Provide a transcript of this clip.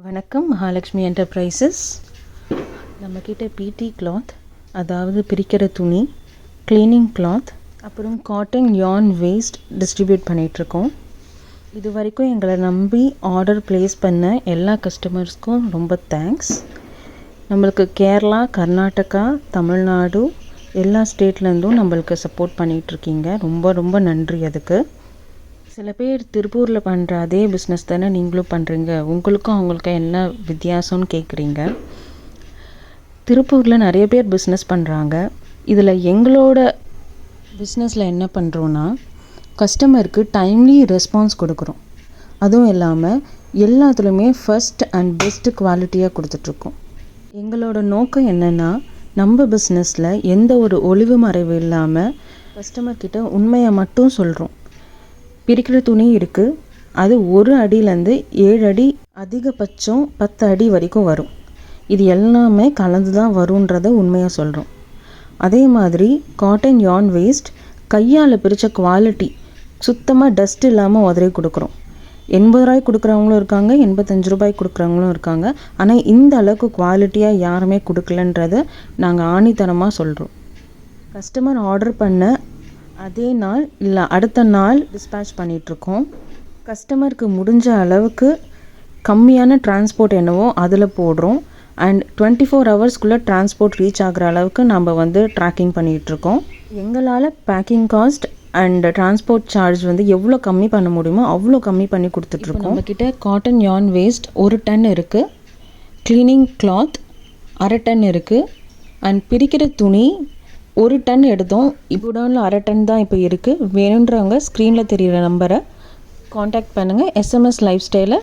வணக்கம், மகாலட்சுமி என்டர்பிரைசஸ். நம்மக்கிட்ட பிடி கிளாத், அதாவது பிரிக்கிற துணி, க்ளீனிங் கிளாத், அப்புறம் காட்டன் யார்ன் வேஸ்ட் டிஸ்ட்ரிபியூட் பண்ணிகிட்ருக்கோம். இது வரைக்கும் எங்களை நம்பி ஆர்டர் ப்ளேஸ் பண்ண எல்லா கஸ்டமர்ஸ்க்கும் ரொம்ப தேங்க்ஸ். நம்மளுக்கு கேரளா, கர்நாடகா, தமிழ்நாடு எல்லா ஸ்டேட்லேருந்தும் நம்மளுக்கு சப்போர்ட் பண்ணிகிட்ருக்கீங்க. ரொம்ப ரொம்ப நன்றி. அதுக்கு சில பேர் திருப்பூரில் பண்ணுற அதே பிஸ்னஸ் தானே நீங்களும் பண்ணுறீங்க, உங்களுக்கும் அவங்களுக்கும் என்ன வித்தியாசம்னு கேட்குறீங்க. திருப்பூரில் நிறைய பேர் பிஸ்னஸ் பண்ணுறாங்க. இதில் எங்களோட பிஸ்னஸில் என்ன பண்ணுறோன்னா, கஸ்டமருக்கு டைம்லி ரெஸ்பான்ஸ் கொடுக்குறோம். அதுவும் இல்லாமல் எல்லாத்துலேயுமே ஃபஸ்ட் அண்ட் பெஸ்ட்டு குவாலிட்டியாக கொடுத்துட்ருக்கோம். எங்களோட நோக்கம் என்னென்னா, நம்ம பிஸ்னஸில் எந்த ஒரு ஒளிவு மறைவு இல்லாமல் கஸ்டமர்கிட்ட உண்மையை மட்டும் சொல்கிறோம். பிரிக்கிற துணி இருக்குது, அது 1 அடியிலேருந்து 7 அடி, அதிகபட்சம் 10 அடி வரைக்கும் வரும். இது எல்லாமே கலந்து தான் வருன்றதை உண்மையாக சொல்கிறோம். அதே மாதிரி காட்டன் யார்ன் வேஸ்ட் கையால் பிரித்த குவாலிட்டி சுத்தமாக டஸ்ட் இல்லாமல் உதறி கொடுக்குறோம். 80 ரூபாய்க்கு கொடுக்குறவங்களும் இருக்காங்க, 85 ரூபாய்க்கு கொடுக்குறவங்களும் இருக்காங்க. ஆனால் இந்த அளவுக்கு குவாலிட்டியாக யாருமே கொடுக்கலன்றதை நாங்கள் ஆணித்தனமாக சொல்கிறோம். கஸ்டமர் ஆர்டர் பண்ண அதே நாள் இல்லை அடுத்த நாள் டிஸ்பேட்ச் பண்ணிகிட்ருக்கோம். கஸ்டமருக்கு முடிஞ்ச அளவுக்கு கம்மியான டிரான்ஸ்போர்ட் என்னவோ அதில் போடுறோம். அண்ட் 24 ஹவர்ஸ்க்குள்ளே டிரான்ஸ்போர்ட் ரீச் ஆகிற அளவுக்கு நம்ம ட்ராக்கிங் பண்ணிகிட்ருக்கோம். எங்களால் packing cost and transport charge எவ்வளோ கம்மி பண்ண முடியுமோ அவ்வளோ கம்மி பண்ணி கொடுத்துட்ருக்கோம். நம்மக்கிட்ட காட்டன் யார்ன் வேஸ்ட் 1 டன் இருக்குது, க்ளீனிங் கிளாத் 1/2 டன் இருக்குது, அண்ட் பிரிக்கிற துணி 1 டன் எடுத்தோம். இப்போடவுனில் 1/2 டன் தான் இப்போ இருக்குது. வேணுன்றவங்க ஸ்க்ரீனில் தெரிகிற நம்பரை காண்டாக்ட் பண்ணுங்கள். SMS லைஃப் ஸ்டைலை